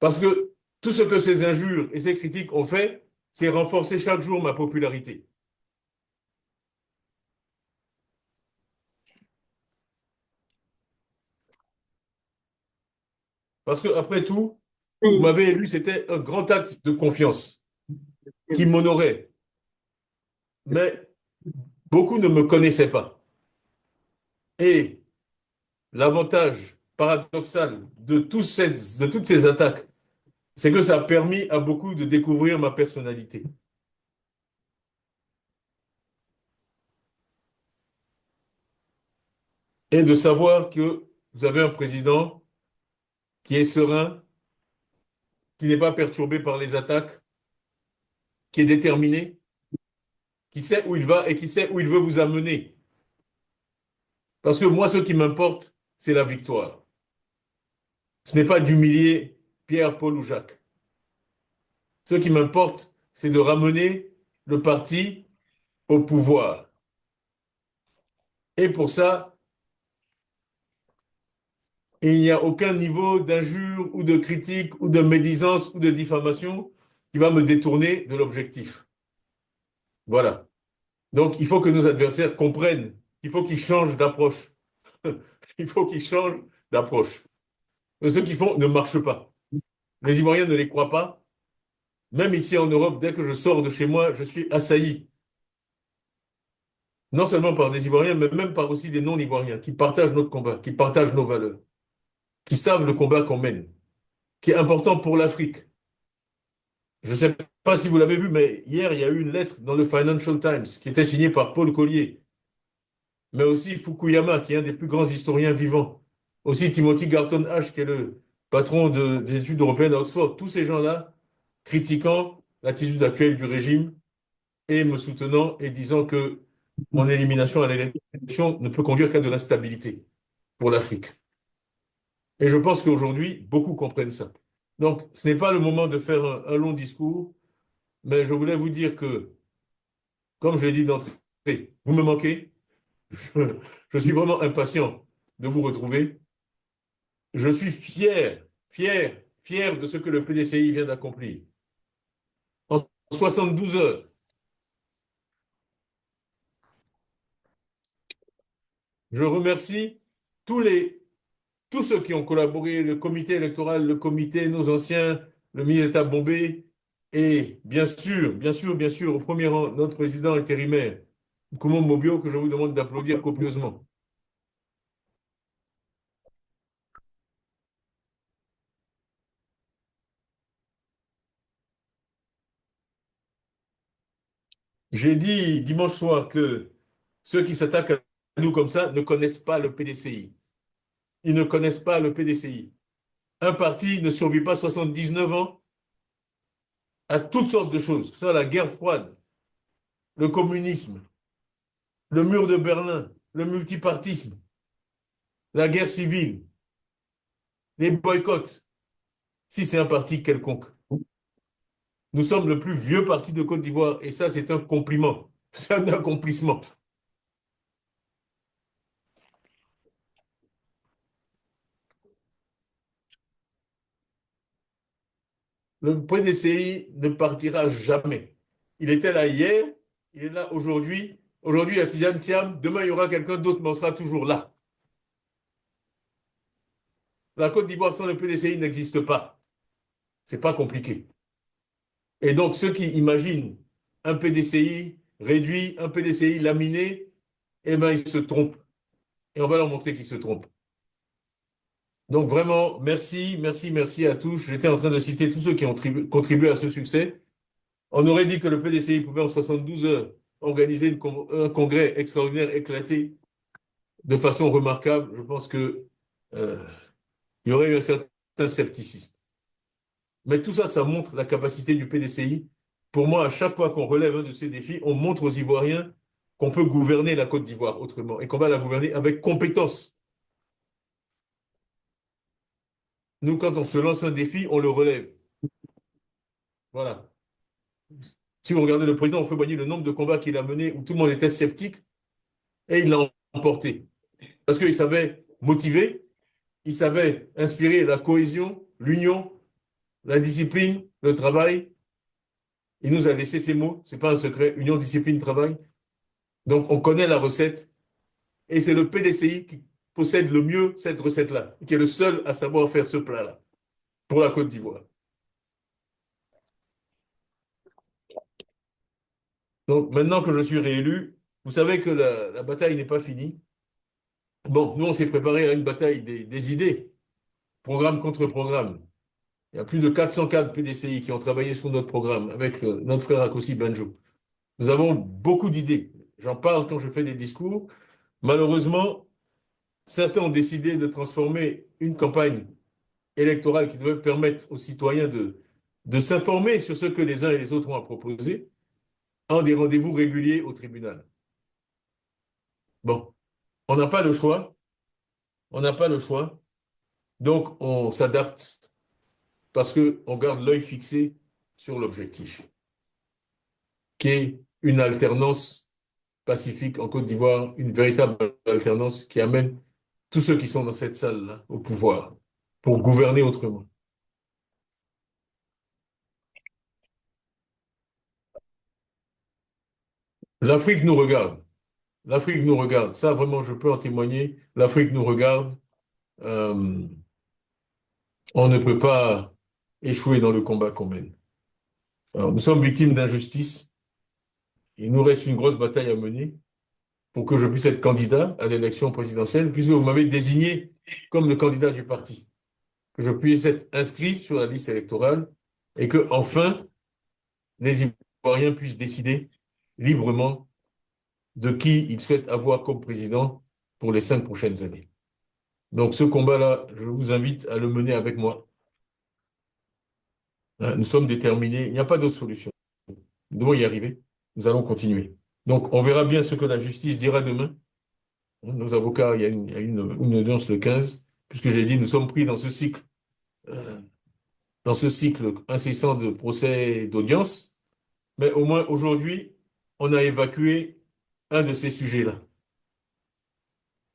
Parce que tout ce que ces injures et ces critiques ont fait, c'est renforcer chaque jour ma popularité. Parce que, après tout, vous Oui, m'avez élu, c'était un grand acte de confiance qui m'honorait. Mais beaucoup ne me connaissaient pas. Et l'avantage paradoxal de toutes ces attaques, c'est que ça a permis à beaucoup de découvrir ma personnalité et de savoir que vous avez un président qui est serein, qui n'est pas perturbé par les attaques, qui est déterminé, qui sait où il va et qui sait où il veut vous amener. Parce que moi, ce qui m'importe, c'est la victoire. Ce n'est pas d'humilier Pierre, Paul ou Jacques. Ce qui m'importe, c'est de ramener le parti au pouvoir. Et pour ça, il n'y a aucun niveau d'injure ou de critique ou de médisance ou de diffamation qui va me détourner de l'objectif. Voilà. Donc, il faut que nos adversaires comprennent qu'il faut qu'ils changent d'approche. Il faut qu'ils changent d'approche. Ce qu'ils font ne marche pas. Les Ivoiriens ne les croient pas. Même ici en Europe, dès que je sors de chez moi, je suis assailli. Non seulement par des Ivoiriens, mais même par aussi des non-Ivoiriens qui partagent notre combat, qui partagent nos valeurs, qui savent le combat qu'on mène, qui est important pour l'Afrique. Je ne sais pas si vous l'avez vu, mais hier, il y a eu une lettre dans le Financial Times qui était signée par Paul Collier, mais aussi Fukuyama, qui est un des plus grands historiens vivants. Aussi Timothy Garton Ash, qui est le patron des études européennes à Oxford. Tous ces gens-là critiquant l'attitude actuelle du régime et me soutenant et disant que mon élimination à l'élection ne peut conduire qu'à de l'instabilité pour l'Afrique. Et je pense qu'aujourd'hui, beaucoup comprennent ça. Donc, ce n'est pas le moment de faire un long discours, mais je voulais vous dire que, comme je l'ai dit d'entrée, vous me manquez. Je, je suis vraiment impatient de vous retrouver. Je suis fier de ce que le PDCI vient d'accomplir. En 72 heures, je remercie tous les, tous ceux qui ont collaboré, le comité électoral, le comité, nos anciens, le ministre d'État Bombay, et bien sûr, au premier rang, notre président intérimaire, Nkomo Mobio, que je vous demande d'applaudir copieusement. J'ai dit dimanche soir que ceux qui s'attaquent à nous comme ça ne connaissent pas le PDCI. Ils ne connaissent pas le PDCI. Un parti ne survit pas 79 ans à toutes sortes de choses, que ce soit la guerre froide, le communisme, le mur de Berlin, le multipartisme, la guerre civile, les boycotts, si c'est un parti quelconque. Nous sommes le plus vieux parti de Côte d'Ivoire et ça, c'est un compliment, c'est un accomplissement. Le PDCI ne partira jamais. Il était là hier, il est là aujourd'hui. Aujourd'hui, il y a Tidiane Thiam, demain, il y aura quelqu'un d'autre, mais on sera toujours là. La Côte d'Ivoire sans le PDCI n'existe pas. C'est pas compliqué. Et donc, ceux qui imaginent un PDCI réduit, un PDCI laminé, eh bien, ils se trompent. Et on va leur montrer qu'ils se trompent. Donc, vraiment, merci à tous. J'étais en train de citer tous ceux qui ont contribué à ce succès. On aurait dit que le PDCI pouvait en 72 heures organiser un congrès extraordinaire éclaté de façon remarquable. Je pense que, euh, il y aurait eu un certain scepticisme. Mais tout ça, ça montre la capacité du PDCI. Pour moi, à chaque fois qu'on relève un de ces défis, on montre aux Ivoiriens qu'on peut gouverner la Côte d'Ivoire autrement et qu'on va la gouverner avec compétence. Nous, quand on se lance un défi, on le relève. Voilà. Si vous regardez le président, on fait voyez le nombre de combats qu'il a menés où tout le monde était sceptique et il l'a emporté. Parce qu'il savait motiver, il savait inspirer la cohésion, l'union la discipline, le travail. Il nous a laissé ces mots, c'est pas un secret, union, discipline, travail. Donc, on connaît la recette et c'est le PDCI qui possède le mieux cette recette-là, qui est le seul à savoir faire ce plat-là pour la Côte d'Ivoire. Donc, maintenant que je suis réélu, vous savez que la bataille n'est pas finie. Bon, nous, on s'est préparé à une bataille des idées, programme contre programme. Il y a plus de 400 cadres PDCI qui ont travaillé sur notre programme avec notre frère Akossi Benjo. Nous avons beaucoup d'idées. J'en parle quand je fais des discours. Malheureusement, certains ont décidé de transformer une campagne électorale qui devait permettre aux citoyens de s'informer sur ce que les uns et les autres ont à proposer en des rendez-vous réguliers au tribunal. Bon, on n'a pas le choix. On n'a pas le choix. Donc, on s'adapte parce qu'on garde l'œil fixé sur l'objectif, qui est une alternance pacifique en Côte d'Ivoire, une véritable alternance qui amène tous ceux qui sont dans cette salle-là au pouvoir pour gouverner autrement. L'Afrique nous regarde. L'Afrique nous regarde. Ça, vraiment, je peux en témoigner. L'Afrique nous regarde. Euh, on ne peut pas échouer dans le combat qu'on mène. Alors, nous sommes victimes d'injustice. Il nous reste une grosse bataille à mener pour que je puisse être candidat à l'élection présidentielle, puisque vous m'avez désigné comme le candidat du parti, que je puisse être inscrit sur la liste électorale et que, enfin, les Ivoiriens puissent décider librement de qui ils souhaitent avoir comme président pour les 5 prochaines années. Donc ce combat-là, je vous invite à le mener avec moi. Hein, nous sommes déterminés, il n'y a pas d'autre solution. Nous devons y arriver, nous allons continuer. Donc on verra bien ce que la justice dira demain. Nos avocats, il y a une audience le 15, puisque j'ai dit, nous sommes pris euh, dans ce cycle incessant de procès et d'audience, mais au moins aujourd'hui, on a évacué un de ces sujets-là.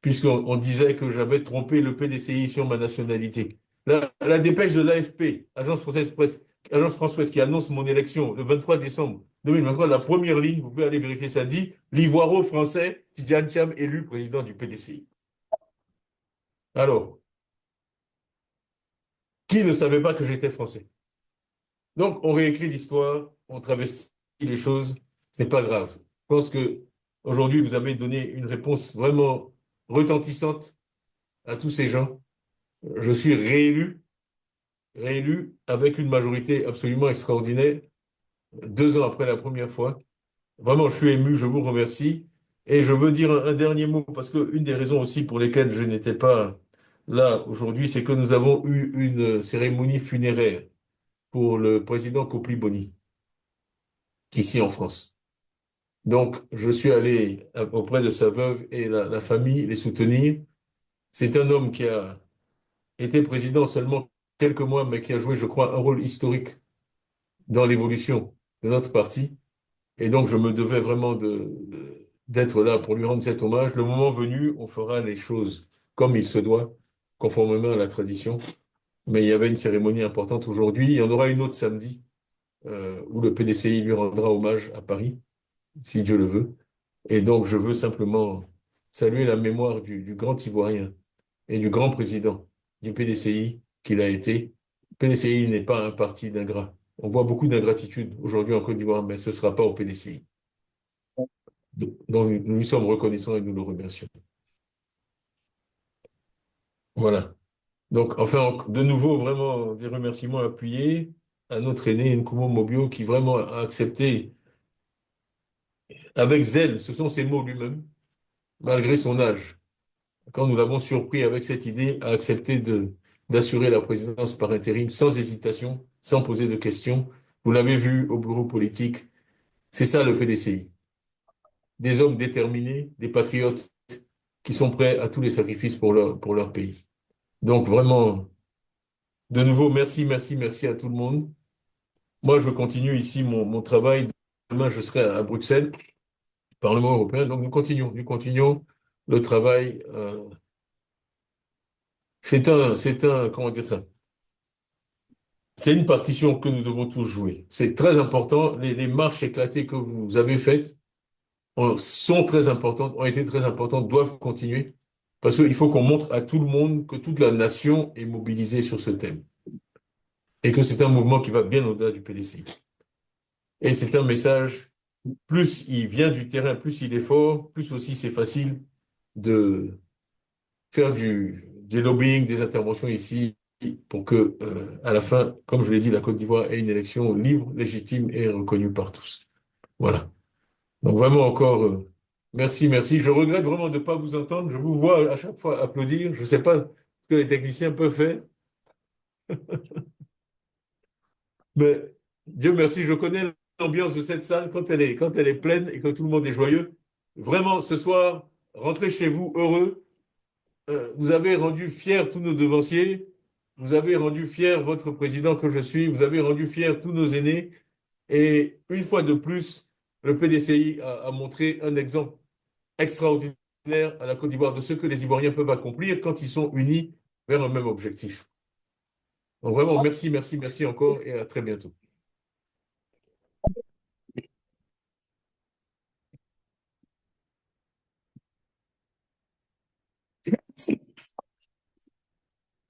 Puisqu'on disait que j'avais trompé le PDCI sur ma nationalité. La dépêche de l'AFP, Agence France Presse, qui annonce mon élection le 23 décembre 2023, la première ligne, vous pouvez aller vérifier, ça dit l'Ivoiro-français Tidjane Thiam élu président du PDCI. Alors, qui ne savait pas que j'étais français? Donc, on réécrit l'histoire, on travestit les choses, ce n'est pas grave. Je pense que aujourd'hui, vous avez donné une réponse vraiment retentissante à tous ces gens. Je suis réélu avec une majorité absolument extraordinaire, 2 ans après la première fois. Vraiment, je suis ému, je vous remercie. Et je veux dire un dernier mot, parce que une des raisons aussi pour lesquelles je n'étais pas là aujourd'hui, c'est que nous avons eu une cérémonie funéraire pour le président Kopli Boni, ici en France. Donc, je suis allé auprès de sa veuve et la famille les soutenir. C'est un homme qui a été président seulement quelques mois, mais qui a joué, je crois, un rôle historique dans l'évolution de notre parti. Et donc, je me devais vraiment d'être là pour lui rendre cet hommage. Le moment venu, on fera les choses comme il se doit, conformément à la tradition. Mais il y avait une cérémonie importante aujourd'hui. Il y en aura une autre samedi, où le PDCI lui rendra hommage à Paris, si Dieu le veut. Et donc, je veux simplement saluer la mémoire du grand Ivoirien et du grand président du PDCI qu'il a été. Le PDCI n'est pas un parti d'ingrats. On voit beaucoup d'ingratitude aujourd'hui en Côte d'Ivoire, mais ce ne sera pas au PDCI. Donc, nous lui sommes reconnaissants et nous le remercions. Voilà. Donc, enfin, de nouveau, vraiment, des remerciements appuyés à notre aîné Nkumo Mobio qui vraiment a accepté avec zèle, ce sont ses mots lui-même, malgré son âge. Quand nous l'avons surpris avec cette idée, a accepté d'assurer la présidence par intérim sans hésitation, sans poser de questions. Vous l'avez vu au bureau politique, c'est ça le PDCI. Des hommes déterminés, des patriotes qui sont prêts à tous les sacrifices pour leur pays. Donc vraiment, de nouveau, merci, merci, merci à tout le monde. Moi, je continue ici mon travail. Demain, je serai à Bruxelles, Parlement européen. Donc nous continuons le travail. Comment dire ça? c'est une partition que nous devons tous jouer. C'est très important. Les marches éclatées que vous avez faites sont très importantes, ont été très importantes, doivent continuer. Parce qu'il faut qu'on montre à tout le monde que toute la nation est mobilisée sur ce thème. Et que c'est un mouvement qui va bien au-delà du PDC. Et c'est un message, plus il vient du terrain, plus il est fort, plus aussi c'est facile de faire du lobbying, des interventions ici, pour que, à la fin, comme je l'ai dit, la Côte d'Ivoire ait une élection libre, légitime et reconnue par tous. Voilà. Donc vraiment encore, merci, merci. Je regrette vraiment de ne pas vous entendre. Je vous vois à chaque fois applaudir. Je ne sais pas ce que les techniciens peuvent faire, mais Dieu merci, je connais l'ambiance de cette salle quand elle est pleine et que tout le monde est joyeux. Vraiment, ce soir, rentrez chez vous heureux. Vous avez rendu fiers tous nos devanciers. Vous avez rendu fier votre président que je suis. Vous avez rendu fiers tous nos aînés. Et une fois de plus, le PDCI a montré un exemple extraordinaire à la Côte d'Ivoire de ce que les Ivoiriens peuvent accomplir quand ils sont unis vers un même objectif. Donc vraiment, merci, merci, merci encore et à très bientôt.